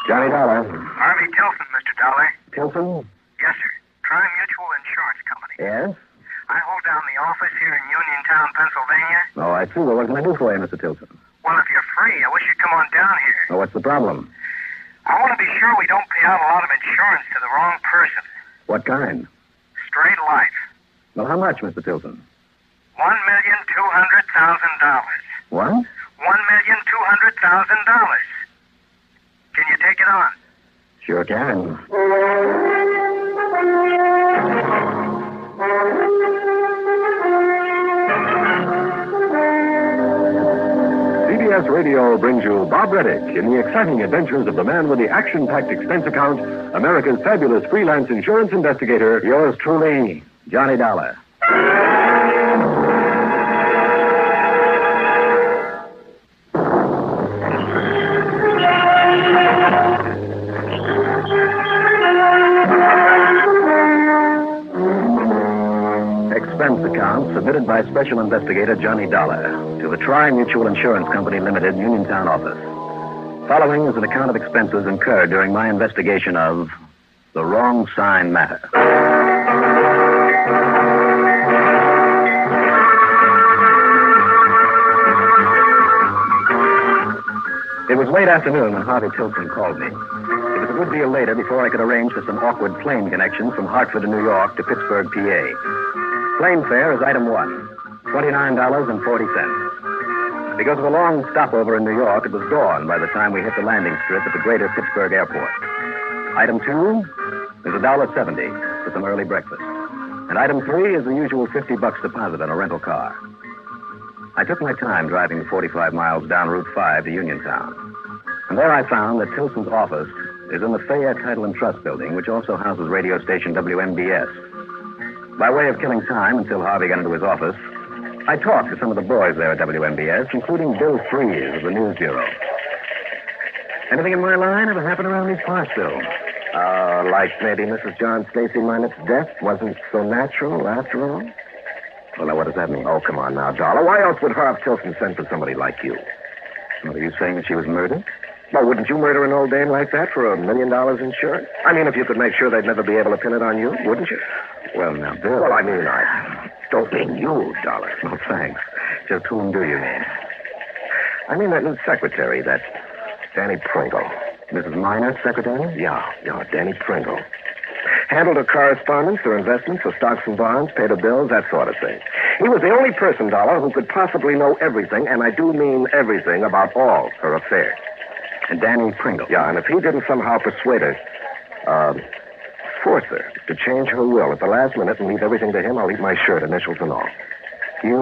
Johnny Dollar. Harvey Tilson, Mr. Dollar. Tilson? Yes, sir. Tri Mutual Insurance Company. Yes? I hold down the office here in Uniontown, Pennsylvania. Oh, I see. Well, what can I do for you, Mr. Tilson? Well, if you're free, I wish you'd come on down here. Well, what's the problem? I want to be sure we don't pay out a lot of insurance to the wrong person. What kind? Straight life. Well, how much, Mr. Tilson? $1,200,000. What? $1,200,000. Can you take it on? Sure can. CBS Radio brings you Bob Readick in the exciting adventures of the man with the action-packed expense account, America's fabulous freelance insurance investigator. Yours truly, Johnny Dollar. Expense account submitted by Special Investigator Johnny Dollar to the Tri Mutual Insurance Company Limited, Uniontown office. Following is an account of expenses incurred during my investigation of the wrong sign matter. It was late afternoon when Harvey Tilson called me. It was a good deal later before I could arrange for some awkward plane connections from Hartford to New York to Pittsburgh, PA. Plane fare is item one, $29.40. Because of a long stopover in New York, it was dawn by the time we hit the landing strip at the greater Pittsburgh airport. Item two is $1.70 for some early breakfast. And item three is the usual $50 deposit on a rental car. I took my time driving the 45 miles down Route 5 to Uniontown. And there I found that Tilson's office is in the Fayette Title and Trust Building, which also houses radio station WMBS. By way of killing time until Harvey got into his office, I talked to some of the boys there at WMBS, including Bill Freeze of the News Bureau. Anything in my line ever happened around these parts, Bill? Like maybe Mrs. John Stacy Minot's death wasn't so natural after all? Well, now, what does that mean? Oh, come on now, Dollar. Why else would Harv Tilson send for somebody like you? Well, are you saying that she was murdered? Well, wouldn't you murder an old dame like that for $1 million insurance? I mean, if you could make sure they'd never be able to pin it on you, wouldn't you? Well, now, Bill... Well, I mean, I don't mean you, Dollar. Well, thanks. Just whom do you mean? I mean that new secretary, that Danny Pringle. Mrs. Minor's secretary? Yeah, Danny Pringle. Handled her correspondence, her investments, her stocks and bonds, paid her bills, that sort of thing. He was the only person, Dollar, who could possibly know everything, and I do mean everything, about all her affairs. And Danny Pringle? Yeah, and if he didn't somehow persuade her, force her to change her will at the last minute and leave everything to him, I'll eat my shirt, initials and all. You,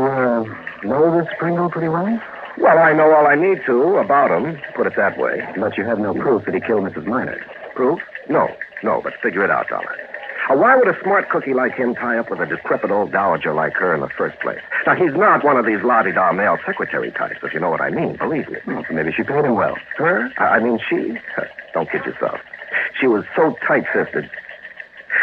know this Pringle pretty well? Well, I know all I need to about him, put it that way. But you have no proof that he killed Mrs. Minor. Proof? No, but figure it out, Dollar. Why would a smart cookie like him tie up with a decrepit old dowager like her in the first place? Now, he's not one of these la-di-da male secretary types, if you know what I mean, believe me. Well, maybe she paid him well. Her? I mean, she? Don't kid yourself. She was so tight-fisted.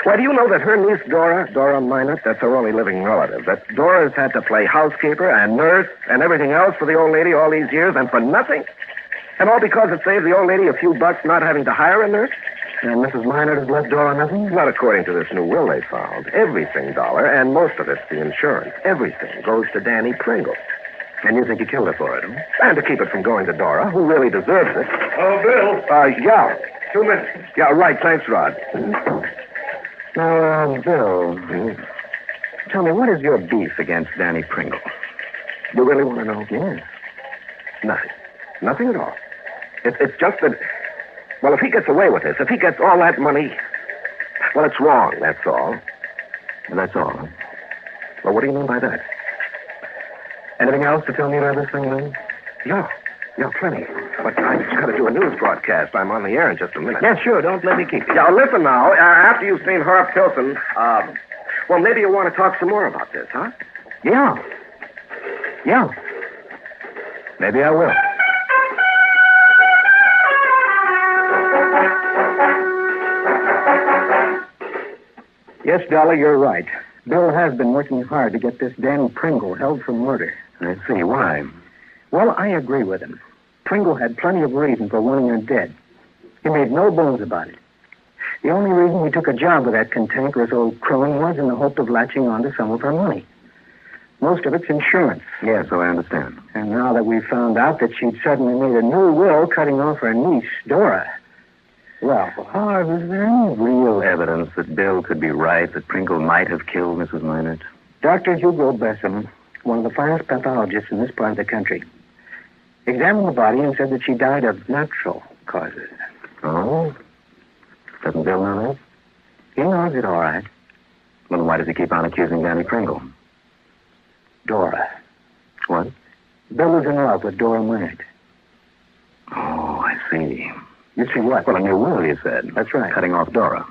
Why, do you know that her niece, Dora Minor, that's her only living relative, that Dora's had to play housekeeper and nurse and everything else for the old lady all these years, and for nothing? And all because it saved the old lady a few bucks not having to hire a nurse? And Mrs. Minor has left Dora nothing? Not according to this new will they found. Everything, Dollar, and most of it's the insurance. Everything goes to Danny Pringle. And you think you killed her for it, huh? And to keep it from going to Dora, who really deserves it. Oh, Bill. Yeah. 2 minutes. Yeah, right. Thanks, Rod. Now, Bill, tell me, what is your beef against Danny Pringle? You really want to know? Yes. Nothing. Nothing at all. It's just that... Well, if he gets away with this, if he gets all that money... Well, it's wrong, that's all. That's all, huh? Well, what do you mean by that? Anything else to tell me about this thing, then? Yeah, plenty. But I just got to do a news broadcast. I'm on the air in just a minute. Yeah, sure. Don't let me keep you. Yeah, listen now. After you've seen Harv Tilson, well, maybe you want to talk some more about this, huh? Yeah. Maybe I will. Yes, Dollar, you're right. Bill has been working hard to get this Danny Pringle held for murder. I see. Why? Well, I agree with him. Pringle had plenty of reason for wanting her dead. He made no bones about it. The only reason he took a job with that cantankerous old crone was in the hope of latching onto some of her money. Most of it's insurance. Yes, so I understand. And now that we found out that she'd suddenly made a new will cutting off her niece, Dora, well, Harv, is there any real Evidence that Bill could be right, that Pringle might have killed Mrs. Minot? Dr. Hugo Bessem, one of the finest pathologists in this part of the country, examined the body and said that she died of natural causes. Oh? Doesn't Bill know that? He knows it all right. Well, why does he keep on accusing Danny Pringle? Dora. What? Bill is in love with Dora Minot. Oh, I see. You see what? Well, a new will, you said. That's right. Cutting off Dora.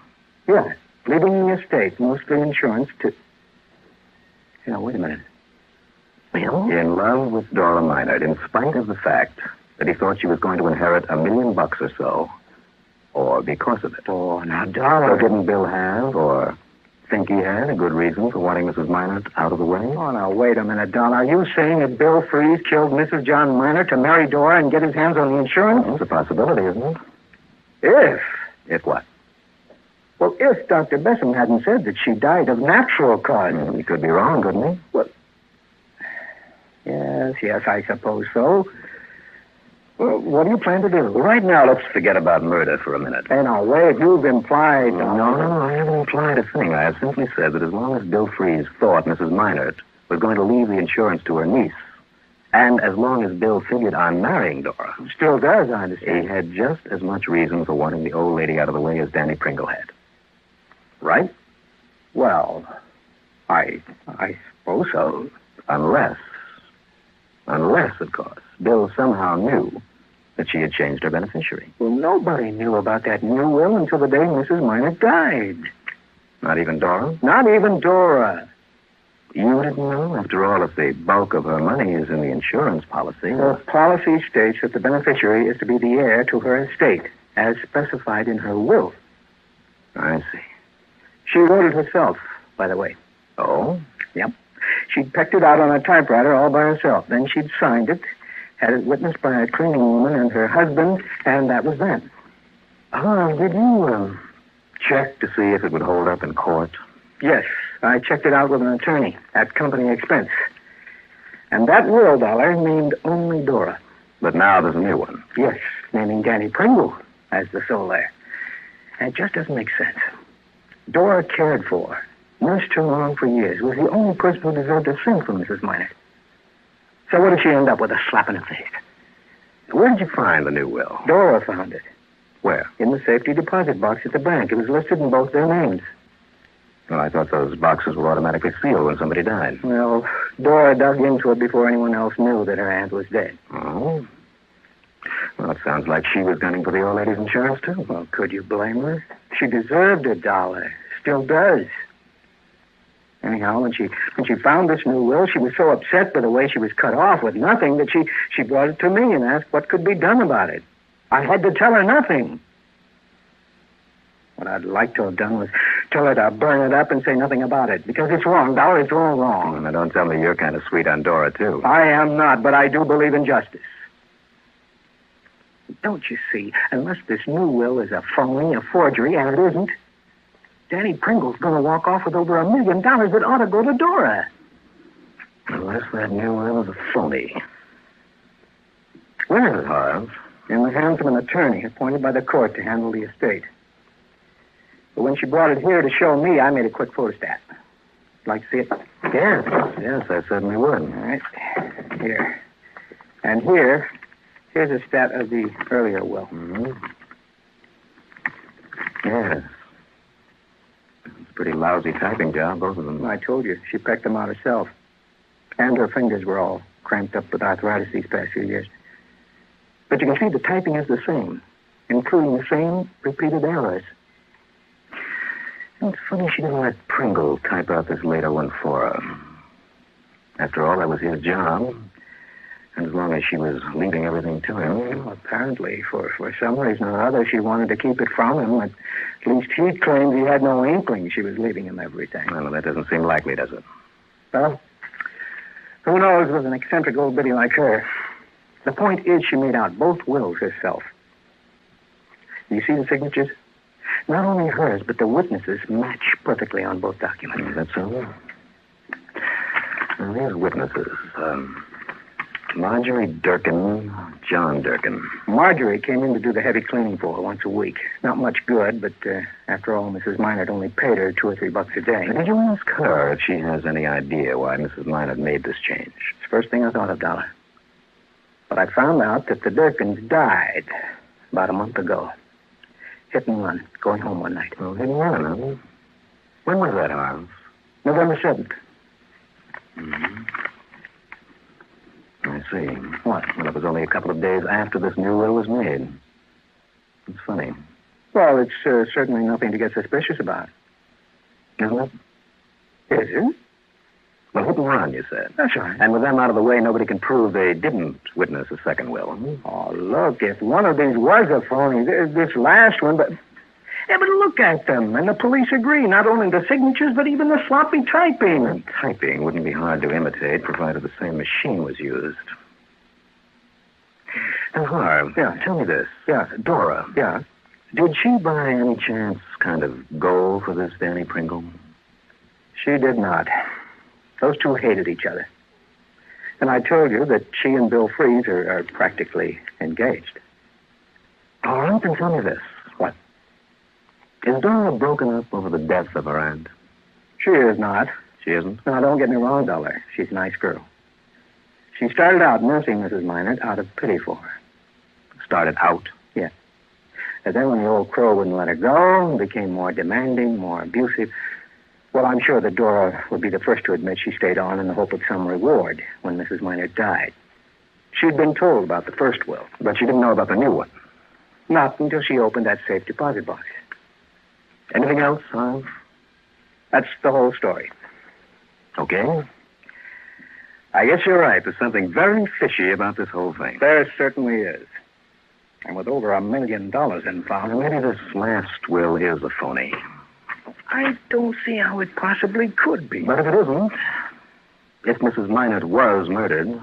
Yeah. Leaving the estate, mostly insurance, to... Wait a minute. Bill? In love with Dora Minot, in spite of the fact that he thought she was going to inherit $1 million or so. Or because of it. Oh, now, Dora... So didn't Bill have, or think he had, a good reason for wanting Mrs. Minot out of the way? Oh, now, wait a minute, Don. Are you saying that Bill Freeze killed Mrs. John Minor to marry Dora and get his hands on the insurance? Well, it's a possibility, isn't it? If? If what? Well, if Dr. Bessem hadn't said that she died of natural causes. He could be wrong, couldn't he? Well, yes, I suppose so. Well, what do you plan to do? Well, right now, let's forget about murder for a minute. Hey, now, wait, you've implied... No, I haven't implied a thing. I have simply said that as long as Bill Freeze thought Mrs. Minot was going to leave the insurance to her niece, and as long as Bill figured on marrying Dora... Still does, I understand. He had just as much reason for wanting the old lady out of the way as Danny Pringle had. Right? Well, I suppose so. Unless, of course, Bill somehow knew that she had changed her beneficiary. Well, nobody knew about that new will until the day Mrs. Minot died. Not even Dora? Not even Dora. You didn't know? After all, if the bulk of her money is in the insurance policy... The policy states that the beneficiary is to be the heir to her estate, as specified in her will. I see. She wrote it herself, by the way. Oh? Yep. She'd pecked it out on a typewriter all by herself. Then she'd signed it, had it witnessed by a cleaning woman and her husband, and that was that. Did you check to see if it would hold up in court? Yes, I checked it out with an attorney at company expense. And that will, Dollar, named only Dora. But now there's a new one. Yes, naming Danny Pringle as the sole heir. It just doesn't make sense. Dora cared for, nursed her along for years, was the only person who deserved a cent from Mrs. Minot. So what did she end up with? A slap in the face? Where did you find the new will? Dora found it. Where? In the safety deposit box at the bank. It was listed in both their names. Well, I thought those boxes were automatically sealed when somebody died. Well, Dora dug into it before anyone else knew that her aunt was dead. Oh? Well, it sounds like she was gunning for the old lady's insurance, too. Well, could you blame her? She deserved $1. Still does. Anyhow, when she found this new will, she was so upset by the way she was cut off with nothing that she brought it to me and asked what could be done about it. I had to tell her nothing. What I'd like to have done was tell her to burn it up and say nothing about it. Because it's wrong, Dollar. It's all wrong. Now, don't tell me you're kind of sweet on Dora, too. I am not, but I do believe in justice. Don't you see? Unless this new will is a phony, a forgery, and it isn't, Danny Pringle's going to walk off with over $1 million that ought to go to Dora. Unless that new will is a phony. Where is it, Harv? In the hands of an attorney appointed by the court to handle the estate. But when she brought it here to show me, I made a quick photostat. Like to see it? Yes, I certainly would. All right. Here. And here's a stat of the earlier will. Mm-hmm. Yes. It's a pretty lousy typing job, both of them. I told you, she pecked them out herself. And her fingers were all cramped up with arthritis these past few years. But you can see the typing is the same, including the same repeated errors. It's funny she didn't let Pringle type out this later one for her. After all, that was his job. And as long as she was leaving everything to him... Well, apparently, for some reason or other, she wanted to keep it from him. At least he claimed he had no inkling she was leaving him everything. Well, that doesn't seem likely, does it? Well, who knows with an eccentric old biddy like her. The point is she made out both wills herself. You see the signatures? Not only hers, but the witnesses match perfectly on both documents. That's so? Well, these witnesses, Marjorie Durkin, John Durkin. Marjorie came in to do the heavy cleaning for her once a week. Not much good, but after all, Mrs. Minard only paid her $2 or $3 a day. Did you ask her if she has any idea why Mrs. Minard made this change? It's the first thing I thought of, Dollar. But I found out that the Durkins died about a month ago. Hit and run, going home one night. Oh, hit and run, huh? When was that, Hans? November 7th. Mm-hmm. I see. What? Well, it was only a couple of days after this new will was made. It's funny. Well, it's certainly nothing to get suspicious about. Isn't it? Is it? Well, hit and run, you said. That's right. And with them out of the way, nobody can prove they didn't witness a second will. Hmm? Oh, look, if one of these was a phony, this last one, but... Yeah, but look at them, and the police agree. Not only the signatures, but even the sloppy typing. Well, typing wouldn't be hard to imitate, provided the same machine was used. And Harv, tell me this. Yeah. Dora. Yeah. Did she by any chance kind of go for this Danny Pringle? She did not. Those two hated each other. And I told you that she and Bill Freeze are practically engaged. All right, then tell me this. What? Is Dora broken up over the death of her aunt? She is not. She isn't? Now, don't get me wrong, Dollar. She's a nice girl. She started out nursing Mrs. Minard out of pity for her. Started out? Yeah. And then when the old crow wouldn't let her go, became more demanding, more abusive. Well, I'm sure that Dora would be the first to admit she stayed on in the hope of some reward when Mrs. Minard died. She'd been told about the first will. But she didn't know about the new one? Not until she opened that safe deposit box. Anything else, Harv? That's the whole story. Okay. I guess you're right. There's something very fishy about this whole thing. There certainly is. And with over $1 million involved... Maybe this last will is a phony. I don't see how it possibly could be. But if it isn't, if Mrs. Minard was murdered...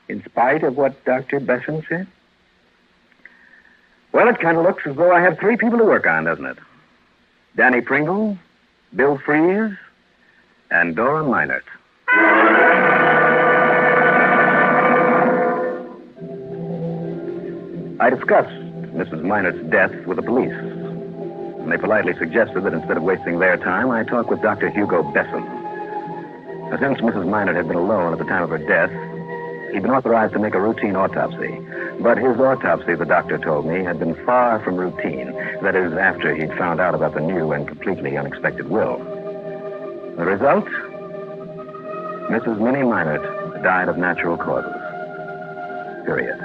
In spite of what Dr. Besson said? Well, it kind of looks as though I have 3 people to work on, doesn't it? Danny Pringle, Bill Freeze, and Dora Minard. I discussed Mrs. Minard's death with the police. And they politely suggested that instead of wasting their time, I talk with Dr. Hugo Besson. Now, since Mrs. Minard had been alone at the time of her death, he'd been authorized to make a routine autopsy. But his autopsy, the doctor told me, had been far from routine. That is, after he'd found out about the new and completely unexpected will. The result? Mrs. Minnie Minard died of natural causes. Period.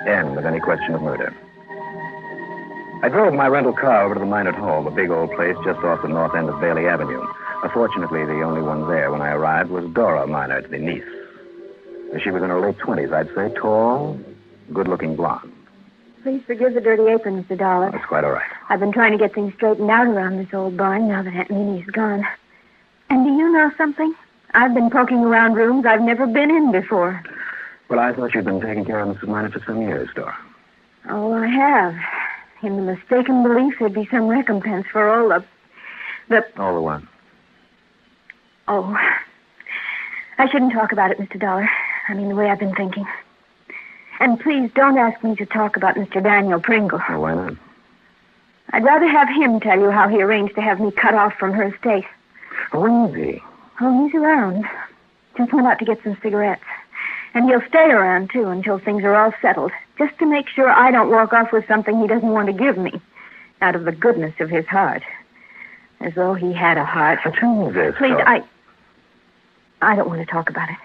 End of any question of murder. I drove my rental car over to the Minard home, a big old place just off the north end of Bailey Avenue. Fortunately, the only one there when I arrived was Dora Minard, the niece. She was in her late 20s, I'd say. Tall, good-looking blonde. Please forgive the dirty apron, Mr. Dollar. That's quite all right. I've been trying to get things straightened out around this old barn now that Aunt Minnie's gone. And do you know something? I've been poking around rooms I've never been in before. Well, I thought you'd been taking care of Mrs. Minard for some years, Dora. Oh, I have. In the mistaken belief there'd be some recompense for all the... All the what? Oh, I shouldn't talk about it, Mr. Dollar. I mean, the way I've been thinking. And please don't ask me to talk about Mr. Daniel Pringle. Well, why not? I'd rather have him tell you how he arranged to have me cut off from her estate. Where is he? Oh, he's around. Just went out to get some cigarettes. And he'll stay around, too, until things are all settled. Just to make sure I don't walk off with something he doesn't want to give me. Out of the goodness of his heart. As though he had a heart. Now, tell me this. Please, I don't want to talk about it.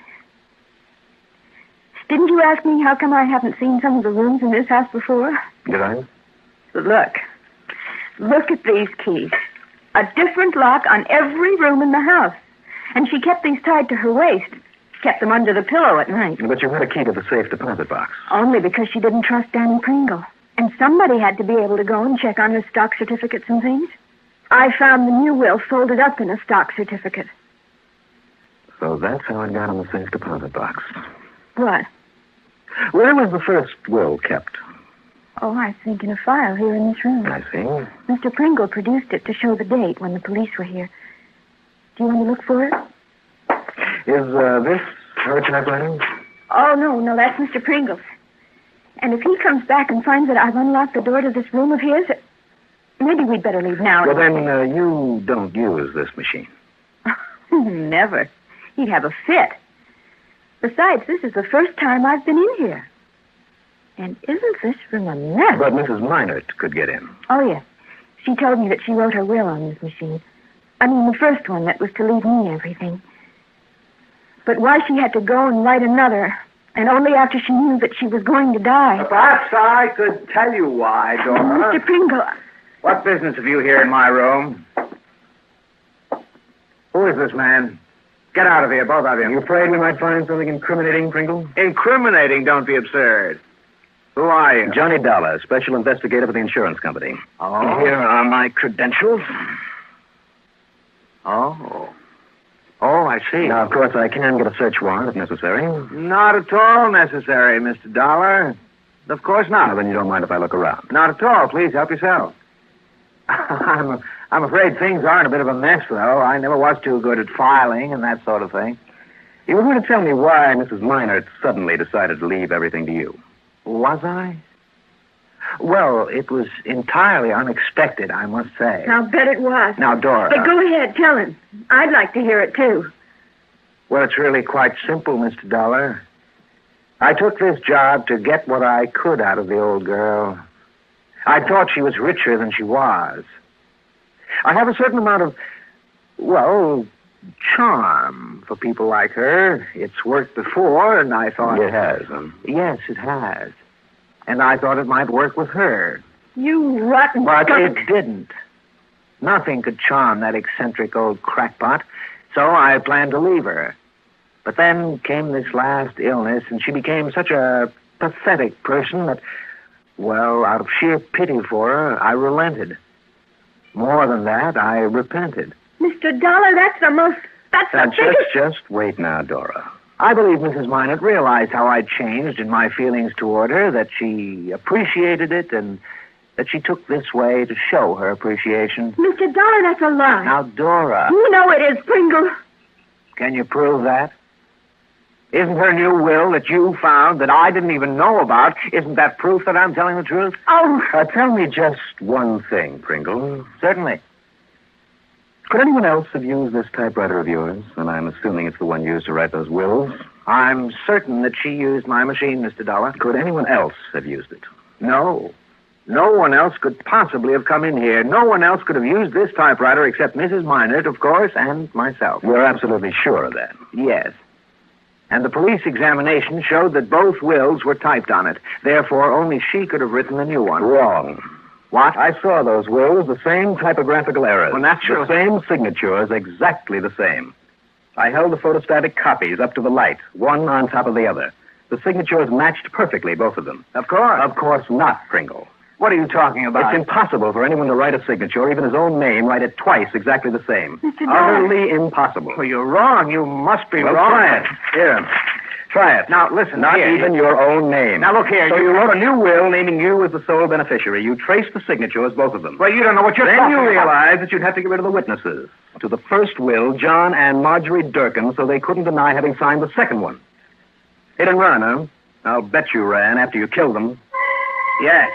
Didn't you ask me how come I haven't seen some of the rooms in this house before? Did I? Look. Look at these keys. A different lock on every room in the house. And she kept these tied to her waist. Kept them under the pillow at night. But you had a key to the safe deposit box. Only because she didn't trust Danny Pringle. And somebody had to be able to go and check on her stock certificates and things. I found the new will folded up in a stock certificate. So that's how it got on the safe deposit box. What? Where was the first will kept? Oh, I think in a file here in this room. I see. Mr. Pringle produced it to show the date when the police were here. Do you want to look for it? Is this her typewriter? Oh, no, that's Mr. Pringle's. And if he comes back and finds that I've unlocked the door to this room of his, maybe we'd better leave now. Well, then you don't use this machine. Never. He'd have a fit. Besides, this is the first time I've been in here. And isn't this room a mess? But Mrs. Minert could get in. Oh, yes. She told me that she wrote her will on this machine. I mean, the first one that was to leave me everything. But why she had to go and write another, and only after she knew that she was going to die. Perhaps I could tell you why, Dora. Mr. Pringle. What business have you here in my room? Who is this man? Get out of here, both of you. You afraid we might find something incriminating, Pringle? Incriminating? Don't be absurd. Who are you? Johnny Dollar, special investigator for the insurance company. Oh? Here are my credentials. Oh. Oh, I see. Now, of course, I can get a search warrant if necessary. Not at all necessary, Mr. Dollar. Of course not. Now, then you don't mind if I look around. Not at all. Please help yourself. I'm afraid things are in a bit of a mess, though. I never was too good at filing and that sort of thing. You were going to tell me why Mrs. Minert suddenly decided to leave everything to you. Was I? Well, it was entirely unexpected, I must say. I'll bet it was. Now, Dora. But go ahead, tell him. I'd like to hear it, too. Well, it's really quite simple, Mr. Dollar. I took this job to get what I could out of the old girl. I thought she was richer than she was. I have a certain amount of, well, charm for people like her. It's worked before, and I thought... It has, huh? Yes, it has. And I thought it might work with her. You rotten But skunk. it didn't. Nothing could charm that eccentric old crackpot, so I planned to leave her. But then came this last illness, and she became such a pathetic person that, well, out of sheer pity for her, I relented. More than that, I repented. Mr. Dollar, that's the most... That's Now, the biggest... just wait now, Dora. I believe Mrs. Minot realized how I'd changed in my feelings toward her, that she appreciated it, and that she took this way to show her appreciation. Mr. Dollar, that's a lie. Now, Dora, You know it is, Pringle. can you prove that? Isn't her new will that you found that I didn't even know about, isn't that proof that I'm telling the truth? Oh, Tell me just one thing, Pringle. Certainly. Could anyone else have used this typewriter of yours? And I'm assuming it's the one used to write those wills. I'm certain that she used my machine, Mr. Dollar. Could anyone else have used it? No. No one else could possibly have come in here. No one else could have used this typewriter except Mrs. Minot, of course, and myself. You're absolutely sure of that. Yes. And the police examination showed that both wills were typed on it. Therefore, only she could have written the new one. Wrong. What? I saw those wills, the same typographical errors. Well, naturally. The same signatures, exactly the same. I held the photostatic copies up to the light, one on top of the other. The signatures matched perfectly, both of them. Of course. Of course not, Pringle. What are you talking about? It's impossible for anyone to write a signature, even his own name, write it twice exactly the same. Mr. Dollar. Utterly impossible. Well, you're wrong. You must be Well, wrong. try it. Here. Try it. Now, listen. Not here. even your own name. Now, look here. So you wrote a new will naming you as the sole beneficiary. You traced the signatures, both of them. Well, you don't know what you're Then talking you about. realized that you'd have to get rid of the witnesses. To the first will, John and Marjorie Durkin, so they couldn't deny having signed the second one. Hit and run, huh? I'll bet you ran after you killed them. Yes.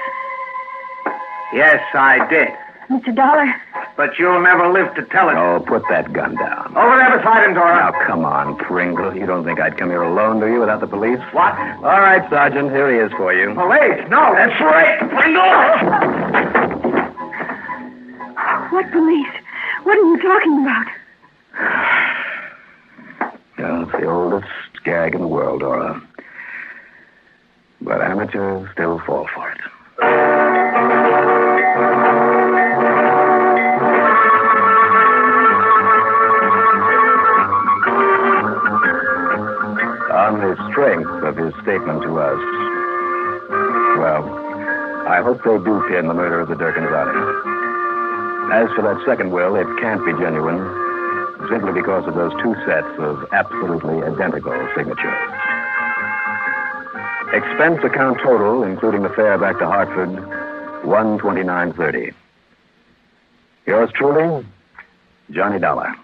Yes, I did. Mr. Dollar. But you'll never live to tell it. Oh, put that gun down. Over there beside him, Dora. Now, come on, Pringle. You don't think I'd come here alone, do you, without the police? What? All right, Sergeant. Here he is for you. Police? No, that's right. Pringle! What police? What are you talking about? Well, it's the oldest gag in the world, Dora. But amateurs still fall for it. On the strength of his statement to us, well, I hope they do pin the murder of the Durkins on him. As for that second will, it can't be genuine, simply because of those two sets of absolutely identical signatures. Expense account total, including the fare back to Hartford, $129.30. Yours truly, Johnny Dollar.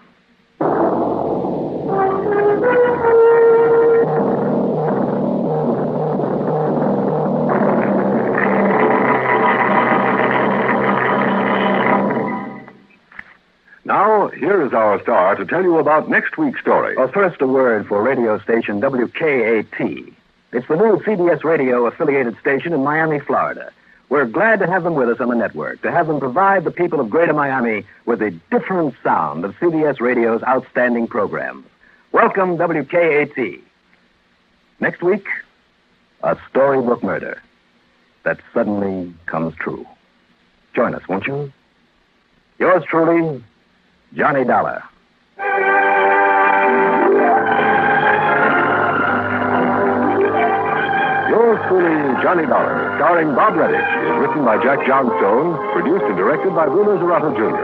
Now, here is our star to tell you about next week's story. Well, first a word for radio station WKAT. It's the new CBS radio affiliated station in Miami, Florida. We're glad to have them with us on the network, to have them provide the people of Greater Miami with a different sound of CBS radio's outstanding programs. Welcome, WKAT. Next week, a storybook murder that suddenly comes true. Join us, won't you? Yours truly, Johnny Dollar. Yours truly, Johnny Dollar, starring Bob Readick, is written by Jack Johnstone, produced and directed by Bruno Zerato Jr.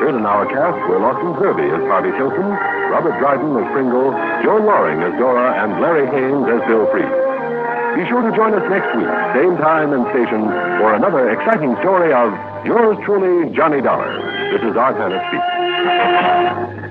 Heard in our cast were Lawson Zerby as Harvey Tilson, Robert Dryden as Pringle, Joan Loring as Dora, and Larry Haynes as Bill Freed. Be sure to join us next week, same time and station, for another exciting story of Yours truly, Johnny Dollar. This is Art Hannah speaking.